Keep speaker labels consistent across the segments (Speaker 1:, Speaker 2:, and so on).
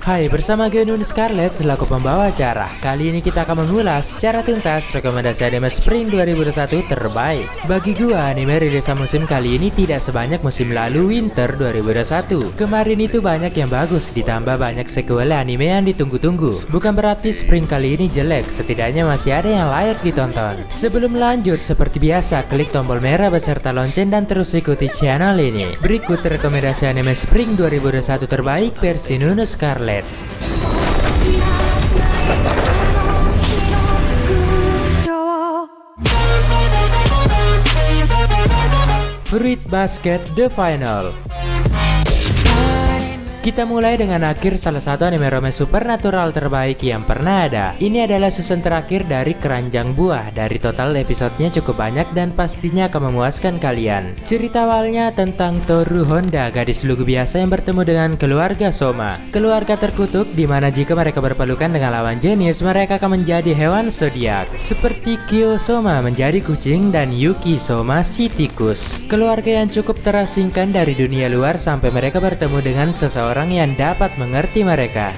Speaker 1: Hai, bersama gue Nun Scarlett selaku pembawa acara. Kali ini kita akan mengulas secara tuntas rekomendasi anime Spring 2021 terbaik. Bagi gue, anime rilisan musim kali ini tidak sebanyak musim lalu Winter 2021. Kemarin itu banyak yang bagus, ditambah banyak sequel anime yang ditunggu-tunggu. Bukan berarti Spring kali ini jelek, setidaknya masih ada yang layak ditonton. Sebelum lanjut, seperti biasa, klik tombol merah beserta lonceng dan terus ikuti channel ini. Berikut rekomendasi anime Spring 2021 terbaik versi Nun Scarlett. Fruit Basket The Final. Kita mulai dengan akhir salah satu anime romance supernatural terbaik yang pernah ada. Ini adalah season terakhir dari Keranjang Buah. Dari total episodenya cukup banyak dan pastinya akan memuaskan kalian. Cerita awalnya tentang Toru Honda, gadis lugu biasa yang bertemu dengan keluarga Soma. Keluarga terkutuk di mana jika mereka berpelukan dengan lawan jenis, mereka akan menjadi hewan zodiak. Seperti Kyo Soma menjadi kucing dan Yuki Soma si tikus. Keluarga yang cukup terasingkan dari dunia luar sampai mereka bertemu dengan seseorang yang dapat mengerti mereka.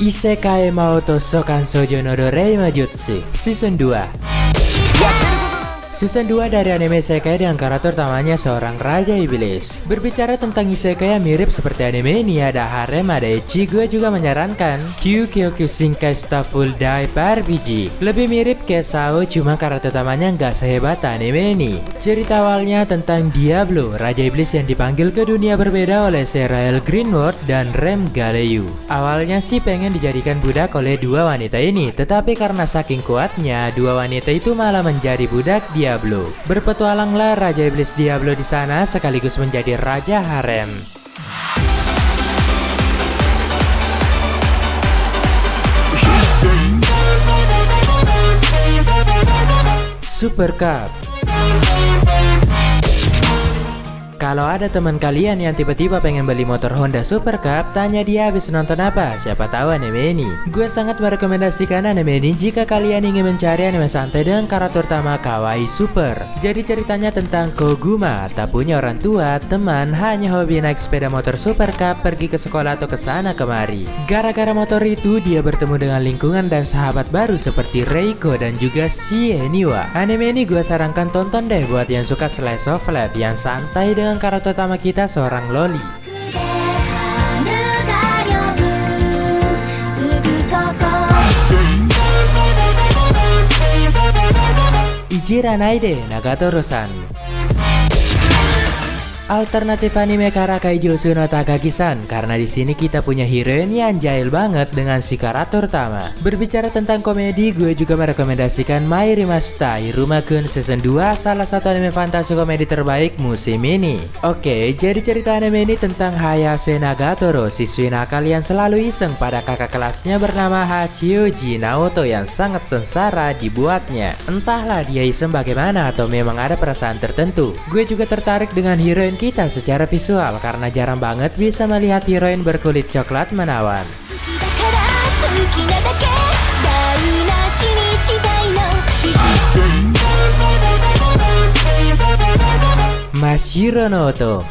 Speaker 1: Isekai Maoto Sokan Shoujo no Dorei Majutsu Season 2. Season 2 dari anime isekai dengan karakter utamanya seorang raja iblis. Berbicara tentang isekai yang mirip seperti anime ini, ada harem, ada ecchi, gue juga menyarankan Kyukyoku Shinkai Starful Dive RPG. Lebih mirip kayak Sao, cuma karakter utamanya nggak sehebat anime ini. Cerita awalnya tentang Diablo, raja iblis yang dipanggil ke dunia berbeda oleh Serael Greenwood dan Rem Galeyu. Awalnya sih pengen dijadikan budak oleh dua wanita ini, tetapi karena saking kuatnya, dua wanita itu malah menjadi budak Diablo. Berpetualanglah Raja Iblis Diablo di sana sekaligus menjadi Raja Harem. Super Cup. Kalau ada teman kalian yang tiba-tiba pengen beli motor Honda Super Cup, tanya dia habis nonton apa, siapa tahu anime ini. Gue sangat merekomendasikan anime ini jika kalian ingin mencari anime santai dengan karakter utama kawaii super. Jadi ceritanya tentang Koguma, tak punya orang tua, teman, hanya hobi naik sepeda motor Super Cup pergi ke sekolah atau ke sana kemari. Gara-gara motor itu dia bertemu dengan lingkungan dan sahabat baru seperti Reiko dan juga si Eniwa. Anime ini gue sarankan tonton deh buat yang suka slice of life yang santai dengan karakter utama kita seorang loli. Ijiranaide Nagatoro-san. Alternatif anime Karakai Josu no Takagi-san, karena di sini kita punya heroine yang jahil banget dengan si karakter utama. Berbicara tentang komedi, gue juga merekomendasikan My Rimashita Iruma-kun Season 2, salah satu anime fantasi komedi terbaik musim ini. Oke, jadi cerita anime ini tentang Hayase Nagatoro, siswi nakal yang selalu iseng pada kakak kelasnya bernama Hachioji Naoto yang sangat sengsara dibuatnya. Entahlah dia iseng bagaimana atau memang ada perasaan tertentu. Gue juga tertarik dengan heroine kita secara visual karena jarang banget bisa melihat heroin berkulit coklat menawan. Mashiro no Oto.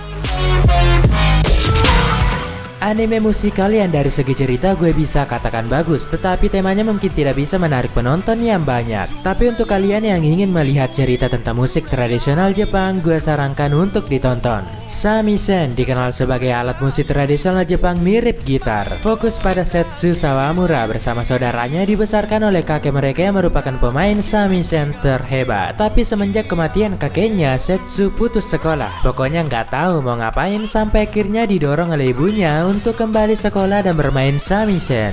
Speaker 1: Anime musikal yang dari segi cerita gue bisa katakan bagus, tetapi temanya mungkin tidak bisa menarik penonton yang banyak. Tapi untuk kalian yang ingin melihat cerita tentang musik tradisional Jepang, gue sarankan untuk ditonton. Samisen dikenal sebagai alat musik tradisional Jepang mirip gitar. Fokus pada Setsu Sawamura bersama saudaranya dibesarkan oleh kakek mereka yang merupakan pemain samisen terhebat. Tapi semenjak kematian kakeknya, Setsu putus sekolah. Pokoknya nggak tahu mau ngapain sampai akhirnya didorong oleh ibunya untuk kembali sekolah dan bermain samisen.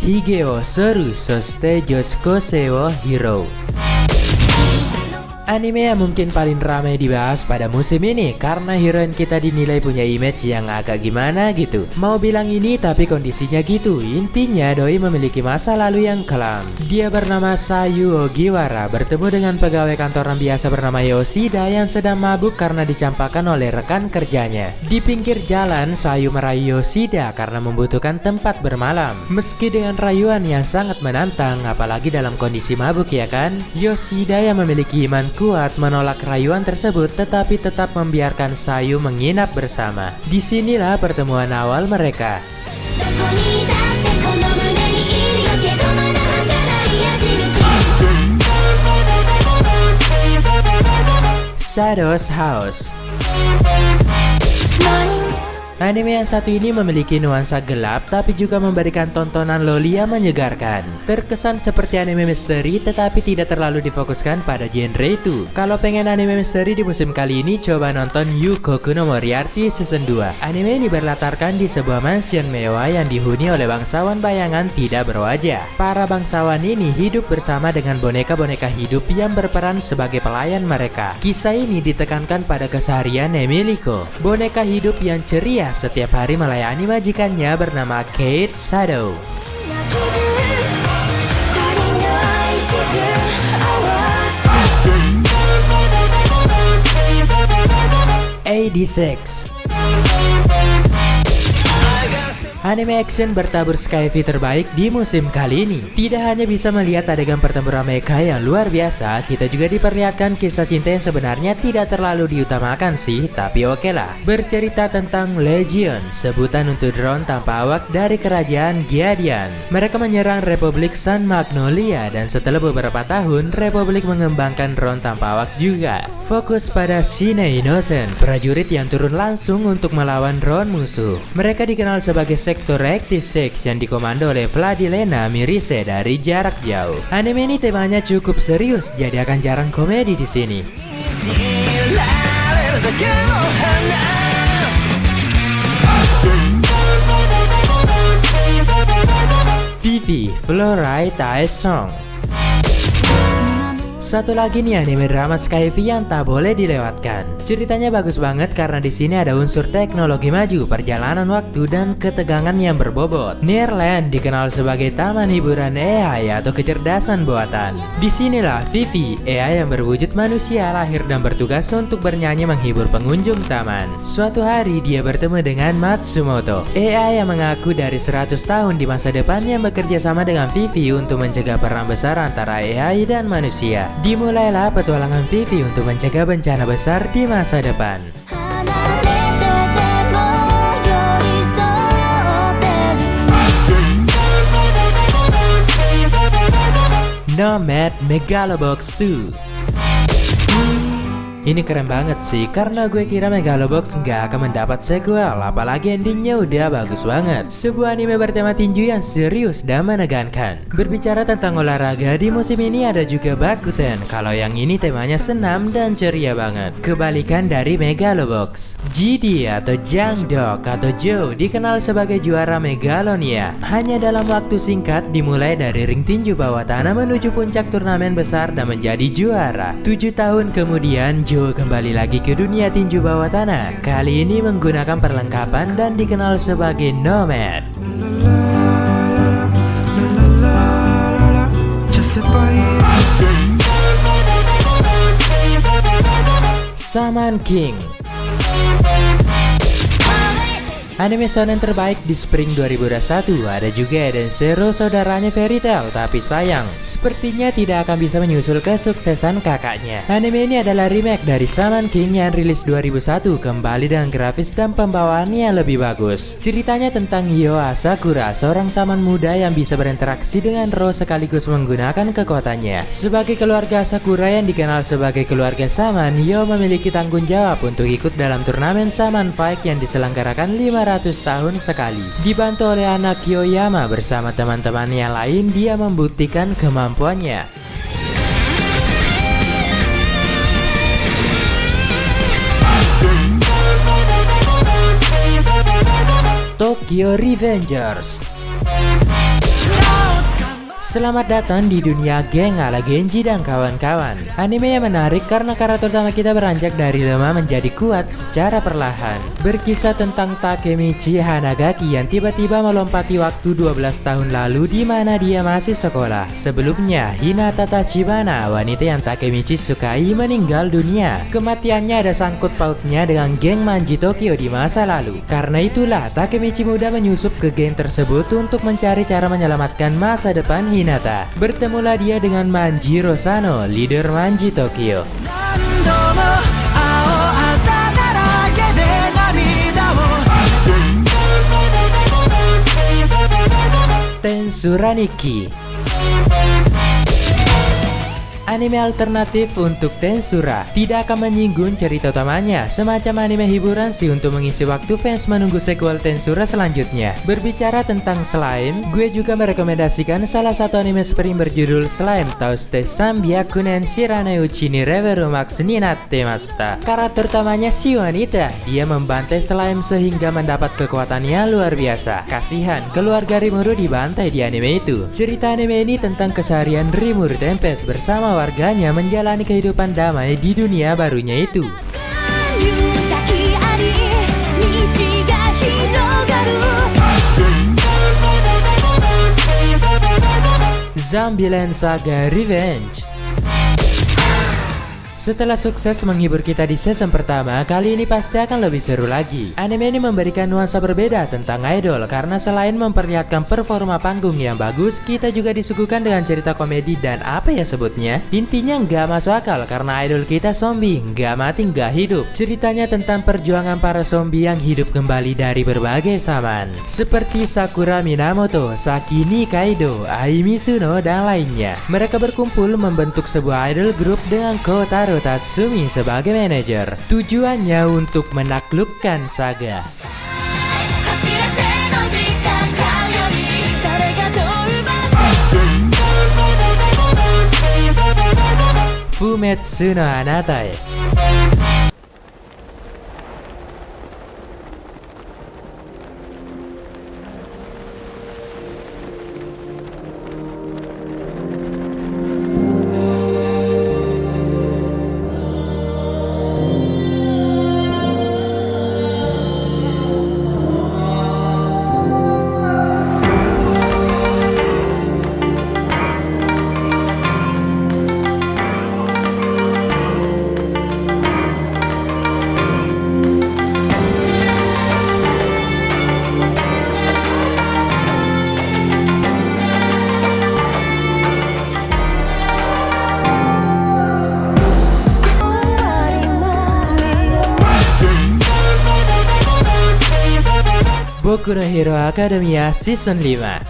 Speaker 1: Hige wo soru soste joshikosei wo hiro. Anime yang mungkin paling ramai dibahas pada musim ini karena heroin kita dinilai punya image yang agak gimana gitu. Mau bilang ini tapi kondisinya gitu. Intinya doi memiliki masa lalu yang kelam. Dia bernama Sayu Ogiwara, bertemu dengan pegawai kantoran biasa bernama Yoshida yang sedang mabuk karena dicampakkan oleh rekan kerjanya. Di pinggir jalan, Sayu merayu Yoshida karena membutuhkan tempat bermalam. Meski dengan rayuan yang sangat menantang, apalagi dalam kondisi mabuk ya kan, Yoshida yang memiliki iman kuat menolak rayuan tersebut tetapi tetap membiarkan Sayu menginap bersama. Disinilah pertemuan awal mereka. Shadow's House. Anime yang satu ini memiliki nuansa gelap tapi juga memberikan tontonan loli yang menyegarkan. Terkesan seperti anime misteri tetapi tidak terlalu difokuskan pada genre itu. Kalau pengen anime misteri di musim kali ini, coba nonton Yukoku no Moriarty Season 2. Anime ini berlatarkan di sebuah mansion mewah yang dihuni oleh bangsawan bayangan tidak berwajah. Para bangsawan ini hidup bersama dengan boneka-boneka hidup yang berperan sebagai pelayan mereka. Kisah ini ditekankan pada keseharian Emiliko, boneka hidup yang ceria setiap hari melayani majikannya bernama Kate Shadow. 86. Anime action bertabur Skyfi terbaik di musim kali ini. Tidak hanya bisa melihat adegan pertempuran mecha yang luar biasa, kita juga diperlihatkan kisah cinta yang sebenarnya tidak terlalu diutamakan sih, tapi oke lah. Bercerita tentang Legion, sebutan untuk drone tanpa awak dari kerajaan Giadian. Mereka menyerang Republik Sun Magnolia dan setelah beberapa tahun, Republik mengembangkan drone tanpa awak juga. Fokus pada Shine Innocent, prajurit yang turun langsung untuk melawan drone musuh. Mereka dikenal sebagai Sektor 86 yang dikomando oleh Vladilena Mirise dari jarak jauh. Anime ini temanya cukup serius, jadi akan jarang komedi di sini. Vivi Fluorite Ice Song. Satu lagi nih anime drama Skyfi yang tak boleh dilewatkan. Ceritanya bagus banget karena di sini ada unsur teknologi maju, perjalanan waktu, dan ketegangan yang berbobot. Nearland dikenal sebagai taman hiburan AI atau kecerdasan buatan. Disinilah Vivi, AI yang berwujud manusia, lahir dan bertugas untuk bernyanyi menghibur pengunjung taman. Suatu hari dia bertemu dengan Matsumoto, AI yang mengaku dari 100 tahun di masa depan yang bekerja sama dengan Vivi untuk mencegah perang besar antara AI dan manusia. Dimulailah petualangan Vivi untuk mencegah bencana besar di masa depan. Nomad Megalobox 2. Ini keren banget sih, karena gue kira Megalobox nggak akan mendapat sequel, apalagi endingnya udah bagus banget. Sebuah anime bertema tinju yang serius dan menegangkan. Berbicara tentang olahraga, di musim ini ada juga Bakuten. Kalau yang ini temanya senam dan ceria banget. Kebalikan dari Megalobox. GD atau Jangdok atau Joe dikenal sebagai juara Megalonia. Hanya dalam waktu singkat dimulai dari ring tinju bawah tanah menuju puncak turnamen besar dan menjadi juara. 7 tahun kemudian Joe kembali lagi ke dunia tinju bawah tanah. Kali ini menggunakan perlengkapan dan dikenal sebagai Nomad. Shaman King. Anime shonen terbaik di Spring 2021. Ada juga Eden Zero, saudaranya Fairy Tail, tapi sayang, sepertinya tidak akan bisa menyusul kesuksesan kakaknya. Anime ini adalah remake dari Shaman King yang rilis 2001, kembali dengan grafis dan pembawaan yang lebih bagus. Ceritanya tentang Hyo Asakura, seorang shaman muda yang bisa berinteraksi dengan roh sekaligus menggunakan kekuatannya. Sebagai keluarga Asakura yang dikenal sebagai keluarga shaman, Hyo memiliki tanggung jawab untuk ikut dalam turnamen Shaman Fight yang diselenggarakan 500 tahun sekali. Dibantu oleh anak Kyoyama bersama teman-teman yang lain, dia membuktikan kemampuannya. Tokyo Revengers. Selamat datang di dunia geng ala Genji dan kawan-kawan. Anime yang menarik karena karakter utama kita beranjak dari lemah menjadi kuat secara perlahan. Berkisah tentang Takemichi Hanagaki yang tiba-tiba melompati waktu 12 tahun lalu di mana dia masih sekolah. Sebelumnya, Hinata Tachibana, wanita yang Takemichi sukai, meninggal dunia. Kematiannya ada sangkut pautnya dengan geng Manji Tokyo di masa lalu. Karena itulah, Takemichi muda menyusup ke geng tersebut untuk mencari cara menyelamatkan masa depan Hinata. Bertemulah dia dengan Manjiro Sano, leader Manji Tokyo. Tensura Nikki, anime alternatif untuk Tensura. Tidak akan menyinggung cerita utamanya, semacam anime hiburan sih untuk mengisi waktu fans menunggu sequel Tensura selanjutnya. Berbicara tentang slime, gue juga merekomendasikan salah satu anime spring berjudul Slime Touste Sambyakunen Shiranai Uchi ni Reveru Max ni Natte Mashita. Karakter utamanya si wanita, dia membantai slime sehingga mendapat kekuatan yang luar biasa. Kasihan, keluarga Rimuru dibantai di anime itu. Cerita anime ini tentang keseharian Rimuru Tempest bersama warganya menjalani kehidupan damai di dunia barunya itu. Zombieland Saga Revenge. Setelah sukses menghibur kita di season pertama, kali ini pasti akan lebih seru lagi. Anime ini memberikan nuansa berbeda tentang idol, karena selain memperlihatkan performa panggung yang bagus, kita juga disuguhkan dengan cerita komedi dan apa ya sebutnya? Intinya nggak masuk akal karena idol kita zombie, nggak mati nggak hidup. Ceritanya tentang perjuangan para zombie yang hidup kembali dari berbagai zaman, seperti Sakura Minamoto, Sakini Kaido, Ai Mizuno, dan lainnya. Mereka berkumpul membentuk sebuah idol group dengan Kotaro Tatsumi sebagai manajer. Tujuannya untuk menaklukkan Saga. Fumetsu no Anatae. Boku no Hero Academia Season 5.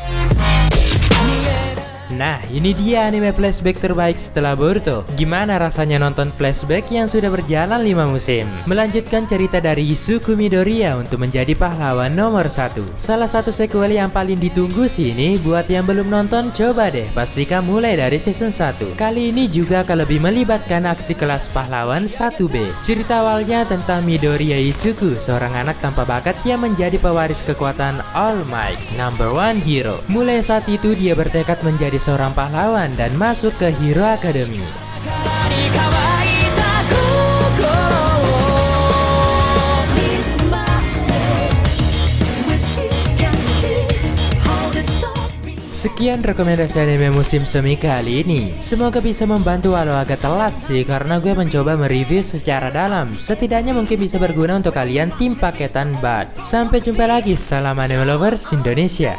Speaker 1: Nah, ini dia anime flashback terbaik setelah Boruto. Gimana rasanya nonton flashback yang sudah berjalan 5 musim? Melanjutkan cerita dari Izuku Midoriya untuk menjadi pahlawan nomor 1. Salah satu sequel yang paling ditunggu sih ini. Buat yang belum nonton, coba deh pastikan mulai dari season 1. Kali ini juga akan lebih melibatkan aksi kelas pahlawan 1B. Cerita awalnya tentang Midoriya Izuku, seorang anak tanpa bakat yang menjadi pewaris kekuatan All Might, number one hero. Mulai saat itu dia bertekad menjadi seorang pahlawan dan masuk ke Hero Academy. Sekian rekomendasi anime musim semi kali ini. Semoga bisa membantu walau agak telat sih, karena gue mencoba mereview secara dalam. Setidaknya mungkin bisa berguna untuk kalian tim paketan BAD. Sampai jumpa lagi, salam anime lovers Indonesia.